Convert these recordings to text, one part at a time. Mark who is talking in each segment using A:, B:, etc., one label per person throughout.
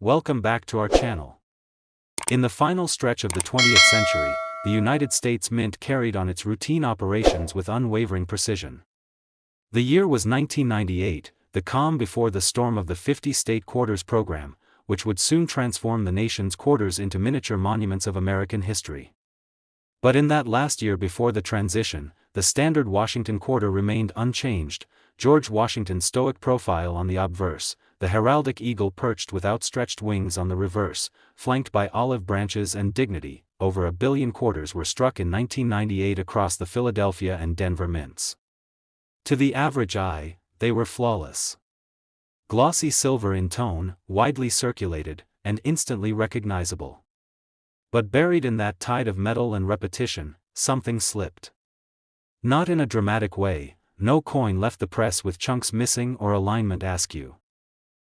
A: welcome back to our channel. In the final stretch of the 20th century, the United States Mint carried on its routine operations with unwavering precision. The year was 1998, the calm before the storm of the 50-state quarters program, which would soon transform the nation's quarters into miniature monuments of American history. But in that last year before the transition, the standard Washington quarter remained unchanged, George Washington's stoic profile on the obverse, the heraldic eagle perched with outstretched wings on the reverse, flanked by olive branches and dignity. Over 1 billion quarters were struck in 1998 across the Philadelphia and Denver mints. To the average eye, they were flawless. Glossy silver in tone, widely circulated, and instantly recognizable. But buried in that tide of metal and repetition, something slipped. Not in a dramatic way, no coin left the press with chunks missing or alignment askew.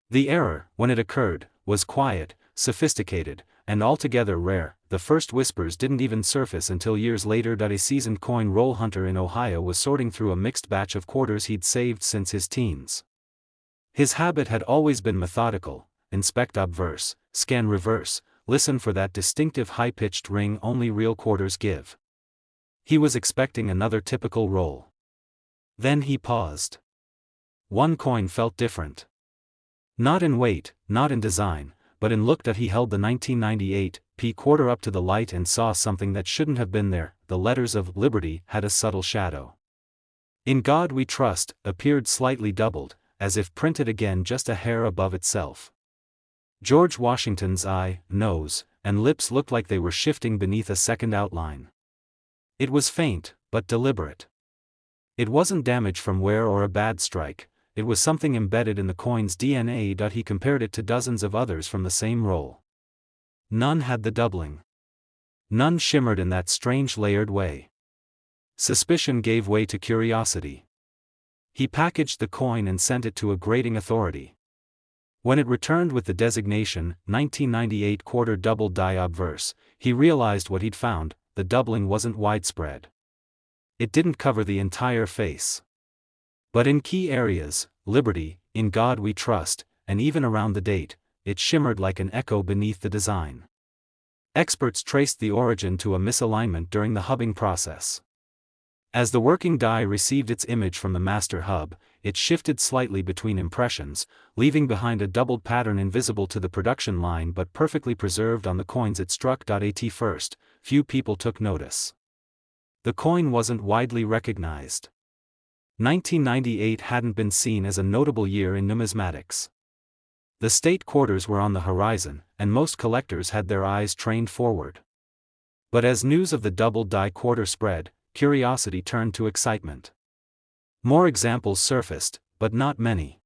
A: The error, when it occurred, was quiet, sophisticated, and altogether rare. The first whispers didn't even surface until years later. A seasoned coin roll hunter in Ohio was sorting through a mixed batch of quarters he'd saved since his teens. His habit had always been methodical: inspect obverse, scan reverse, listen for that distinctive high-pitched ring only real quarters give. He was expecting another typical roll. Then he paused. One coin felt different. Not in weight, not in design, but in look. That he held the 1998 P quarter up to the light and saw something that shouldn't have been there. The letters of Liberty had a subtle shadow. "In God We Trust" appeared slightly doubled, as if printed again just a hair above itself. George Washington's eye, nose, and lips looked like they were shifting beneath a second outline. It was faint, but deliberate. It wasn't damage from wear or a bad strike, it was something embedded in the coin's DNA. He compared it to dozens of others from the same roll. None had the doubling. None shimmered in that strange layered way. Suspicion gave way to curiosity. He packaged the coin and sent it to a grading authority. When it returned with the designation 1998 quarter double die obverse, he realized what he'd found: the doubling wasn't widespread. It didn't cover the entire face. But in key areas, Liberty, In God We Trust, and even around the date, it shimmered like an echo beneath the design. Experts traced the origin to a misalignment during the hubbing process. As the working die received its image from the master hub, it shifted slightly between impressions, leaving behind a doubled pattern invisible to the production line but perfectly preserved on the coins it struck. At first, few people took notice. The coin wasn't widely recognized. 1998 hadn't been seen as a notable year in numismatics. The state quarters were on the horizon, and most collectors had their eyes trained forward. But as news of the double die quarter spread, curiosity turned to excitement. More examples surfaced, but not many.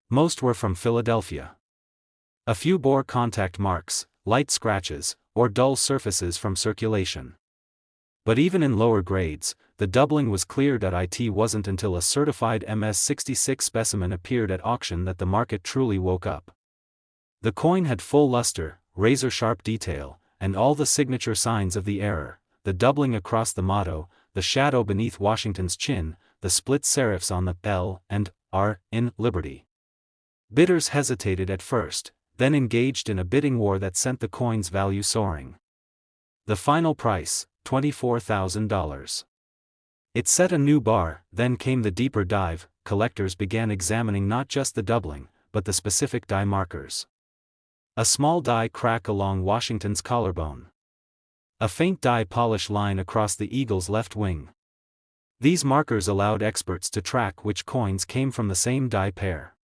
A: Most were from Philadelphia. A few bore contact marks, light scratches, or dull surfaces from circulation. But even in lower grades, the doubling was clear. It wasn't until a certified MS-66 specimen appeared at auction that the market truly woke up. The coin had full luster, razor-sharp detail, and all the signature signs of the error: the doubling across the motto, the shadow beneath Washington's chin, the split serifs on the L and R in Liberty. Bidders hesitated at first, then engaged in a bidding war that sent the coin's value soaring. The final price, $24,000. It set a new bar. Then came the deeper dive. Collectors began examining not just the doubling, but the specific die markers. A small die crack along Washington's collarbone. A faint die polish line across the eagle's left wing. These markers allowed experts to track which coins came from the same die pair.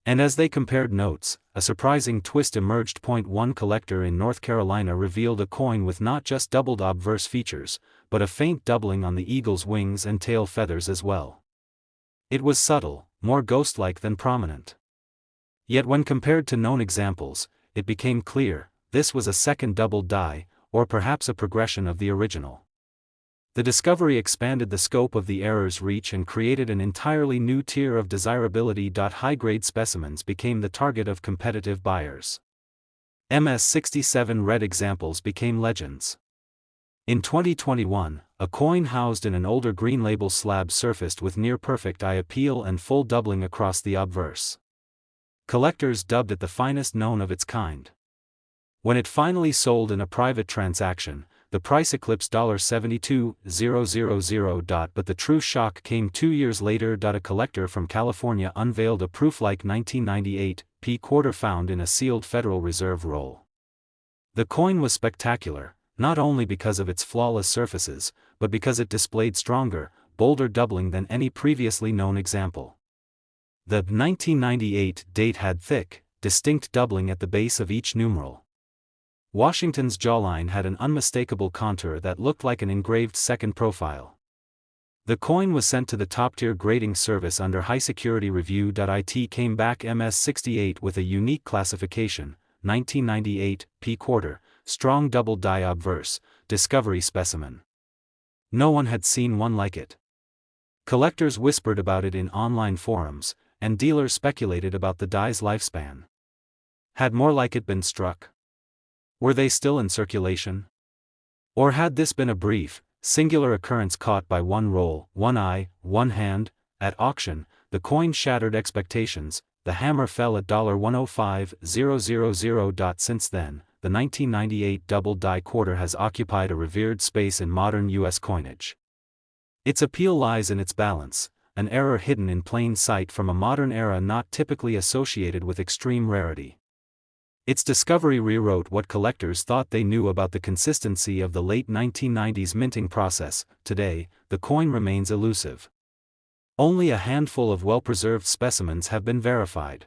A: And as they compared notes, a surprising twist emerged. One collector in North Carolina revealed a coin with not just doubled obverse features, but a faint doubling on the eagle's wings and tail feathers as well. It was subtle, more ghost-like than prominent. Yet when compared to known examples, it became clear: this was a second doubled die, or perhaps a progression of the original. The discovery expanded the scope of the error's reach and created an entirely new tier of desirability. High-grade specimens became the target of competitive buyers. MS-67 red examples became legends. In 2021, a coin housed in an older green label slab surfaced with near-perfect eye appeal and full doubling across the obverse. Collectors dubbed it the finest known of its kind. When it finally sold in a private transaction, the price eclipsed $72,000. But the true shock came 2 years later. A collector from California unveiled a proof-like 1998 P quarter found in a sealed Federal Reserve roll. The coin was spectacular, not only because of its flawless surfaces, but because it displayed stronger, bolder doubling than any previously known example. The 1998 date had thick, distinct doubling at the base of each numeral. Washington's jawline had an unmistakable contour that looked like an engraved second profile. The coin was sent to the top-tier grading service under high-security review. It came back MS-68 with a unique classification, 1998 P quarter, strong double die obverse, discovery specimen. No one had seen one like it. Collectors whispered about it in online forums, and dealers speculated about the die's lifespan. Had more like it been struck? Were they still in circulation? Or had this been a brief, singular occurrence caught by one roll, one eye, one hand? At auction, the coin shattered expectations. The hammer fell at $105,000. Since then, the 1998 double die quarter has occupied a revered space in modern U.S. coinage. Its appeal lies in its balance, an error hidden in plain sight from a modern era not typically associated with extreme rarity. Its discovery rewrote what collectors thought they knew about the consistency of the late 1990s minting process. Today, the coin remains elusive. Only a handful of well-preserved specimens have been verified.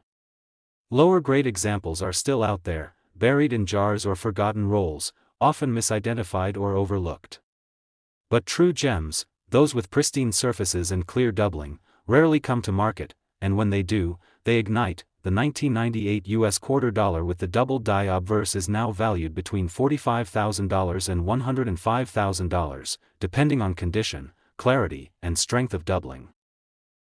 A: Lower-grade examples are still out there, buried in jars or forgotten rolls, often misidentified or overlooked. But true gems, those with pristine surfaces and clear doubling, rarely come to market, and when they do, they ignite. The 1998 U.S. quarter dollar with the double die obverse is now valued between $45,000 and $105,000, depending on condition, clarity, and strength of doubling.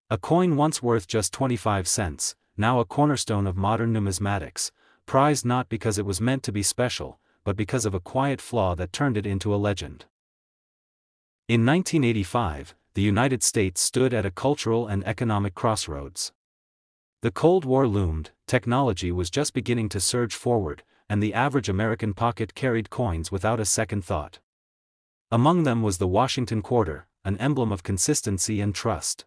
A: A coin once worth just 25 cents, now a cornerstone of modern numismatics, prized not because it was meant to be special, but because of a quiet flaw that turned it into a legend. In 1985, the United States stood at a cultural and economic crossroads. The Cold War loomed, technology was just beginning to surge forward, and the average American pocket carried coins without a second thought. Among them was the Washington quarter, an emblem of consistency and trust.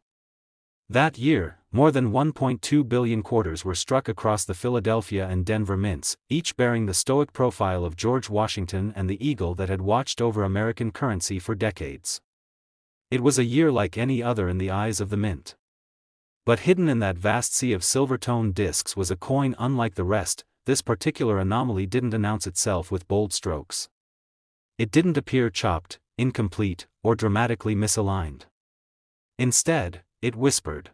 A: That year, more than 1.2 billion quarters were struck across the Philadelphia and Denver mints, each bearing the stoic profile of George Washington and the eagle that had watched over American currency for decades. It was a year like any other in the eyes of the mint. But hidden in that vast sea of silver-toned discs was a coin unlike the rest. This particular anomaly didn't announce itself with bold strokes. It didn't appear chopped, incomplete, or dramatically misaligned. Instead, it whispered.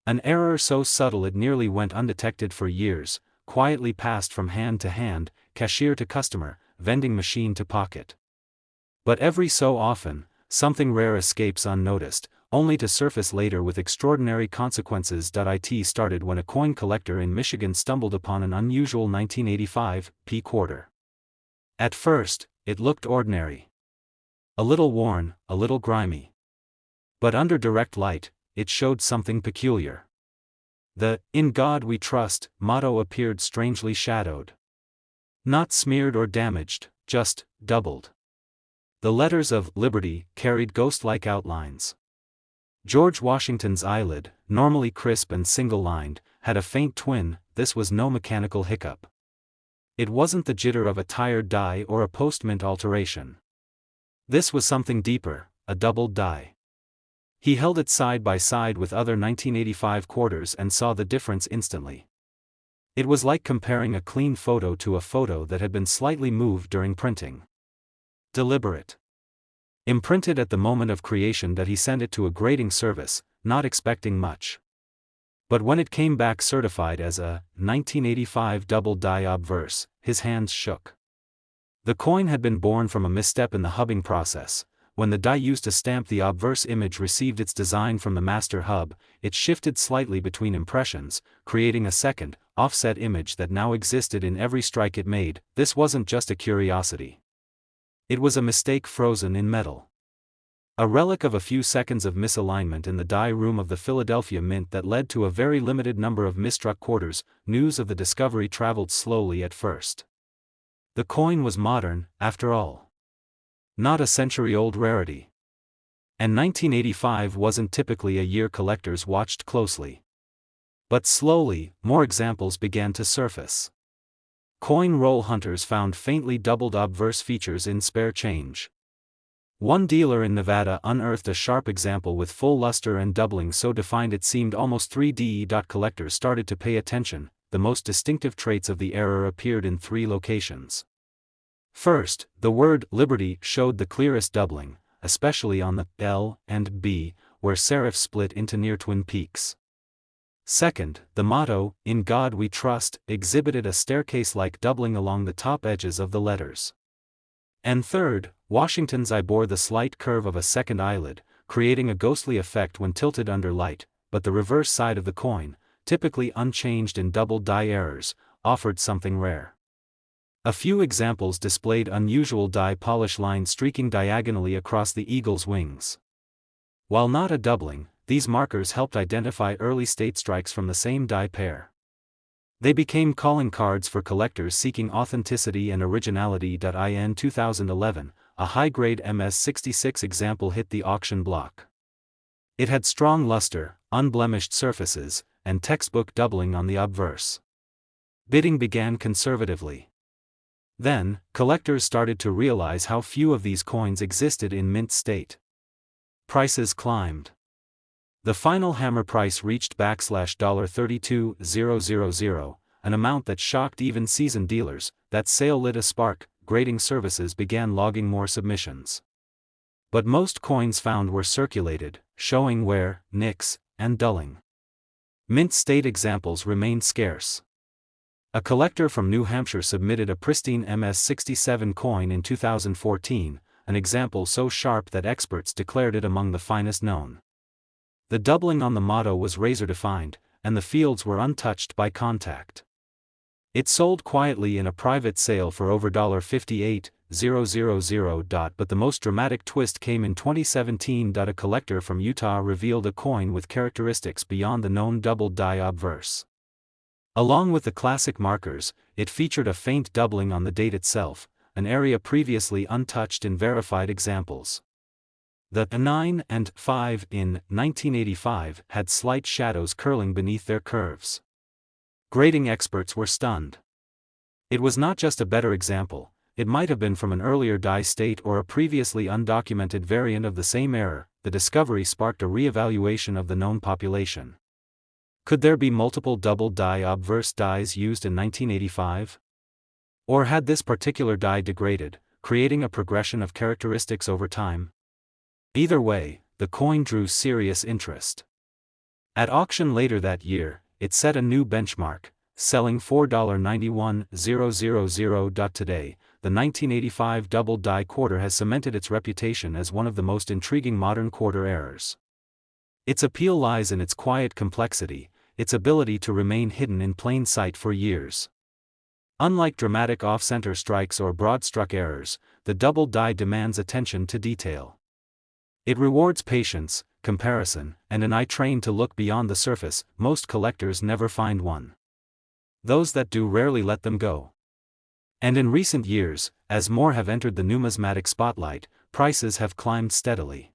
A: An error so subtle it nearly went undetected for years, quietly passed from hand to hand, cashier to customer, vending machine to pocket. But every so often, something rare escapes unnoticed, only to surface later with extraordinary consequences. It started when a coin collector in Michigan stumbled upon an unusual 1985 P quarter. At first, it looked ordinary. A little worn, a little grimy. But under direct light, it showed something peculiar. The "In God We Trust" motto appeared strangely shadowed. Not smeared or damaged, just doubled. The letters of Liberty carried ghost-like outlines. George Washington's eyelid, normally crisp and single-lined, had a faint twin. This was no mechanical hiccup. It wasn't the jitter of a tired die or a post-mint alteration. This was something deeper, a doubled die. He held it side by side with other 1985 quarters and saw the difference instantly. It was like comparing a clean photo to a photo that had been slightly moved during printing. Deliberate. Imprinted at the moment of creation. He sent it to a grading service, not expecting much. But when it came back certified as a 1985 double die obverse, his hands shook. The coin had been born from a misstep in the hubbing process. When the die used to stamp the obverse image received its design from the master hub, it shifted slightly between impressions, creating a second, offset image that now existed in every strike it made. This wasn't just a curiosity. It was a mistake frozen in metal. A relic of a few seconds of misalignment in the die room of the Philadelphia Mint that led to a very limited number of misstruck quarters. News of the discovery traveled slowly at first. The coin was modern, after all. Not a century-old rarity. And 1985 wasn't typically a year collectors watched closely. But slowly, more examples began to surface. Coin roll hunters found faintly doubled obverse features in spare change. One dealer in Nevada unearthed a sharp example with full luster and doubling so defined it seemed almost 3D. Collectors started to pay attention. The most distinctive traits of the error appeared in 3 locations. First, the word Liberty showed the clearest doubling, especially on the L and B, where serif split into near twin peaks. Second, the motto, "In God We Trust," exhibited a staircase-like doubling along the top edges of the letters. And third, Washington's I bore the slight curve of a second eyelid, creating a ghostly effect when tilted under light, but the reverse side of the coin, typically unchanged in double die errors, offered something rare. A few examples displayed unusual die polish lines streaking diagonally across the eagle's wings. While not a doubling, these markers helped identify early state strikes from the same die pair. They became calling cards for collectors seeking authenticity and originality. In 2011, a high-grade MS-66 example hit the auction block. It had strong luster, unblemished surfaces, and textbook doubling on the obverse. Bidding began conservatively. Then, collectors started to realize how few of these coins existed in mint state. Prices climbed. The final hammer price reached $32,000, an amount that shocked even seasoned dealers. That sale lit a spark. Grading services began logging more submissions. But most coins found were circulated, showing wear, nicks, and dulling. Mint state examples remained scarce. A collector from New Hampshire submitted a pristine MS-67 coin in 2014, an example so sharp that experts declared it among the finest known. The doubling on the motto was razor-defined, and the fields were untouched by contact. It sold quietly in a private sale for over $58,000. But the most dramatic twist came in 2017. A collector from Utah revealed a coin with characteristics beyond the known doubled die obverse. Along with the classic markers, it featured a faint doubling on the date itself, an area previously untouched in verified examples. The 9 and 5 in 1985 had slight shadows curling beneath their curves. Grading experts were stunned. It was not just a better example, it might have been from an earlier die state or a previously undocumented variant of the same error. The discovery sparked a re-evaluation of the known population. Could there be multiple double die obverse dies used in 1985? Or had this particular die degraded, creating a progression of characteristics over time? Either way, the coin drew serious interest. At auction later that year, it set a new benchmark, selling $4.91000. Today, the 1985 double die quarter has cemented its reputation as one of the most intriguing modern quarter errors. Its appeal lies in its quiet complexity, its ability to remain hidden in plain sight for years. Unlike dramatic off-center strikes or broad-struck errors, the double die demands attention to detail. It rewards patience, comparison, and an eye trained to look beyond the surface. Most collectors never find one. Those that do rarely let them go. And in recent years, as more have entered the numismatic spotlight, prices have climbed steadily.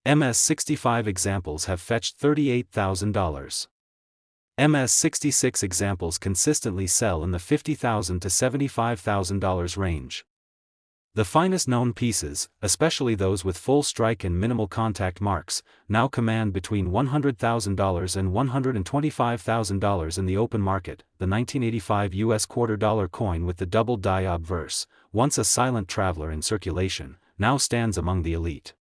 A: MS-65 examples have fetched $38,000. MS-66 examples consistently sell in the $50,000 to $75,000 range. The finest known pieces, especially those with full strike and minimal contact marks, now command between $100,000 and $125,000 in the open market. The 1985 US $quarter coin with the double die obverse, once a silent traveler in circulation, now stands among the elite.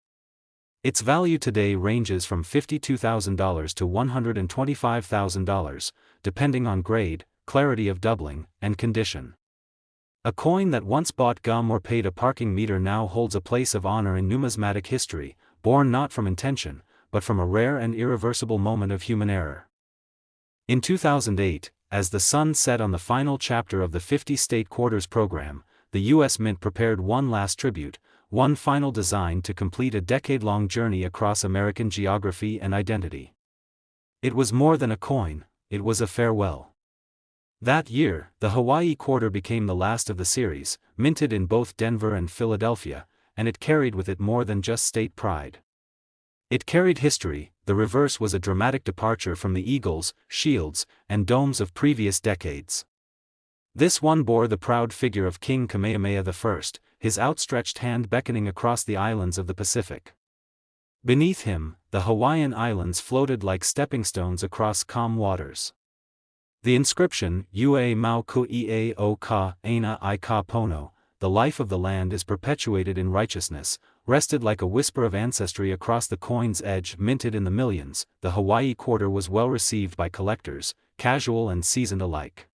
A: Its value today ranges from $52,000 to $125,000, depending on grade, clarity of doubling, and condition. A coin that once bought gum or paid a parking meter now holds a place of honor in numismatic history, born not from intention, but from a rare and irreversible moment of human error. In 2008, as the sun set on the final chapter of the 50-state quarters program, the U.S. Mint prepared one last tribute, one final design to complete a decade-long journey across American geography and identity. It was more than a coin, it was a farewell. That year, the Hawaii quarter became the last of the series, minted in both Denver and Philadelphia, and it carried with it more than just state pride. It carried history. The reverse was a dramatic departure from the eagles, shields, and domes of previous decades. This one bore the proud figure of King Kamehameha I, his outstretched hand beckoning across the islands of the Pacific. Beneath him, the Hawaiian Islands floated like stepping stones across calm waters. The inscription, Ue mau ku'ie o ka aina I ka pono, the life of the land is perpetuated in righteousness, rested like a whisper of ancestry across the coin's edge. Minted in the millions, the Hawaii quarter was well received by collectors, casual and seasoned alike.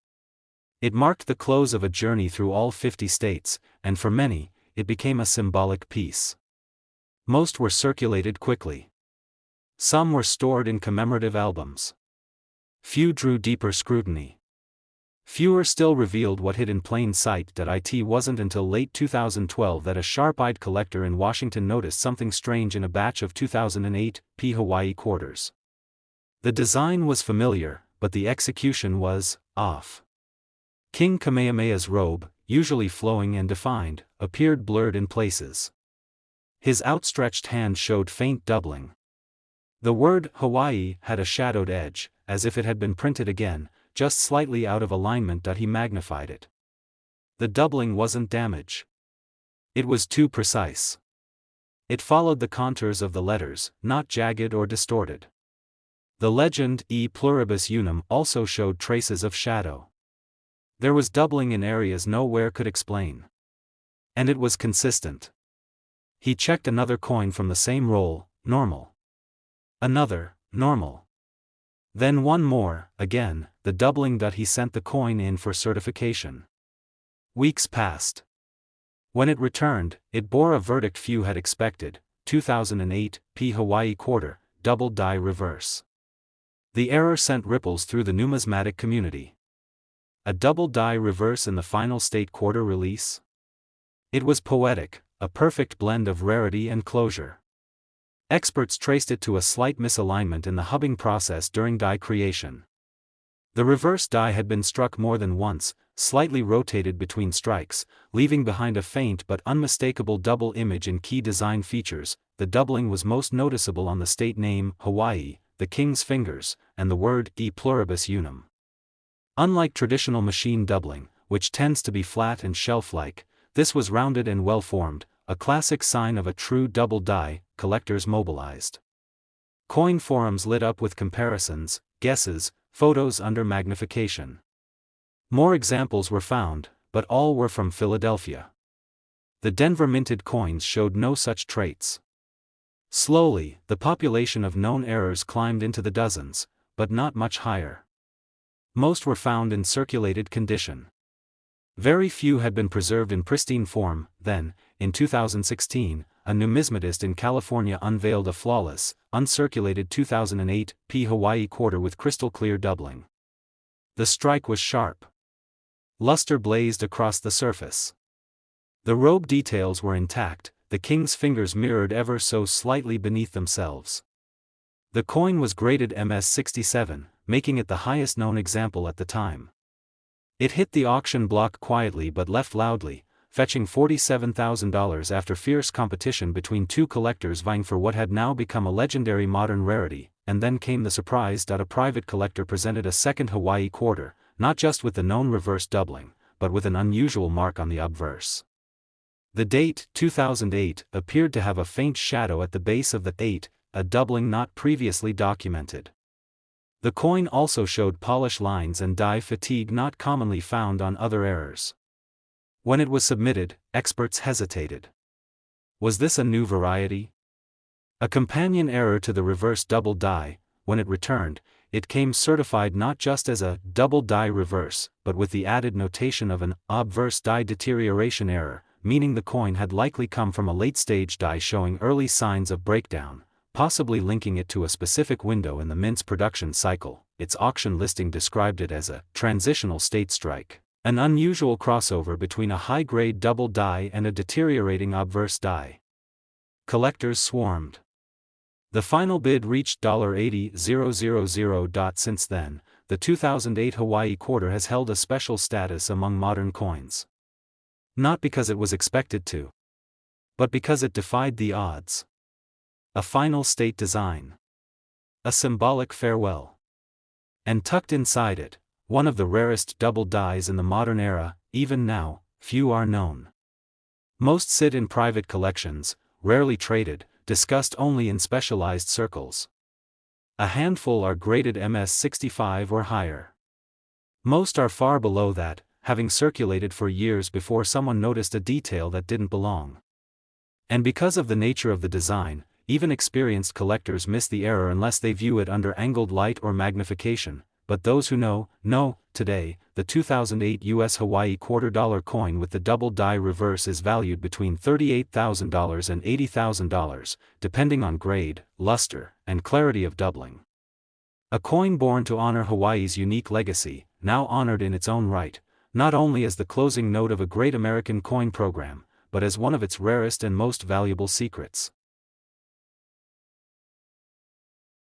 A: It marked the close of a journey through all 50 states, and for many, it became a symbolic piece. Most were circulated quickly. Some were stored in commemorative albums. Few drew deeper scrutiny. Fewer still revealed what hid in plain sight. It wasn't until late 2012 that a sharp-eyed collector in Washington noticed something strange in a batch of 2008 Hawaii quarters. The design was familiar, but the execution was off. King Kamehameha's robe, usually flowing and defined, appeared blurred in places. His outstretched hand showed faint doubling. The word Hawaii had a shadowed edge, as if it had been printed again, just slightly out of alignment. He magnified it. The doubling wasn't damage. It was too precise. It followed the contours of the letters, not jagged or distorted. The legend E pluribus unum also showed traces of shadow. There was doubling in areas nowhere could explain. And it was consistent. He checked another coin from the same roll, normal. Another, normal. Then one more, again, the doubling. He sent the coin in for certification. Weeks passed. When it returned, it bore a verdict few had expected: 2008 Hawaii quarter, double die reverse. The error sent ripples through the numismatic community. A double die reverse in the final state quarter release? It was poetic, a perfect blend of rarity and closure. Experts traced it to a slight misalignment in the hubbing process during die creation. The reverse die had been struck more than once, slightly rotated between strikes, leaving behind a faint but unmistakable double image in key design features. The doubling was most noticeable on the state name, Hawaii, the king's fingers, and the word E pluribus unum. Unlike traditional machine doubling, which tends to be flat and shelf-like, this was rounded and well-formed, a classic sign of a true double die. Collectors mobilized. Coin forums lit up with comparisons, guesses, photos under magnification. More examples were found, but all were from Philadelphia. The Denver minted coins showed no such traits. Slowly, the population of known errors climbed into the dozens, but not much higher. Most were found in circulated condition. Very few had been preserved in pristine form. Then, in 2016, a numismatist in California unveiled a flawless, uncirculated 2008 Hawaii quarter with crystal-clear doubling. The strike was sharp. Luster blazed across the surface. The robe details were intact, the king's fingers mirrored ever so slightly beneath themselves. The coin was graded MS-67, making it the highest known example at the time. It hit the auction block quietly but left loudly, fetching $47,000 after fierce competition between two collectors vying for what had now become a legendary modern rarity. And then came the surprise. A private collector presented a second Hawaii quarter, not just with the known reverse doubling, but with an unusual mark on the obverse. The date, 2008, appeared to have a faint shadow at the base of the 8, a doubling not previously documented. The coin also showed polish lines and die fatigue not commonly found on other errors. When it was submitted, experts hesitated. Was this a new variety? A companion error to the reverse double die. When it returned, it came certified not just as a double die reverse, but with the added notation of an obverse die deterioration error, meaning the coin had likely come from a late-stage die showing early signs of breakdown, possibly linking it to a specific window in the mint's production cycle. Its auction listing described it as a transitional state strike. An unusual crossover between a high-grade double die and a deteriorating obverse die. Collectors swarmed. The final bid reached $80,000. Since then, the 2008 Hawaii quarter has held a special status among modern coins. Not because it was expected to, but because it defied the odds. A final state design. A symbolic farewell. And tucked inside it, one of the rarest double dies in the modern era. Even now, few are known. Most sit in private collections, rarely traded, discussed only in specialized circles. A handful are graded MS-65 or higher. Most are far below that, having circulated for years before someone noticed a detail that didn't belong. And because of the nature of the design, even experienced collectors miss the error unless they view it under angled light or magnification. But those who know. Today, the 2008 US Hawaii $quarter coin with the double die reverse is valued between $38,000 and $80,000, depending on grade, luster, and clarity of doubling. A coin born to honor Hawaii's unique legacy, now honored in its own right, not only as the closing note of a great American coin program, but as one of its rarest and most valuable secrets.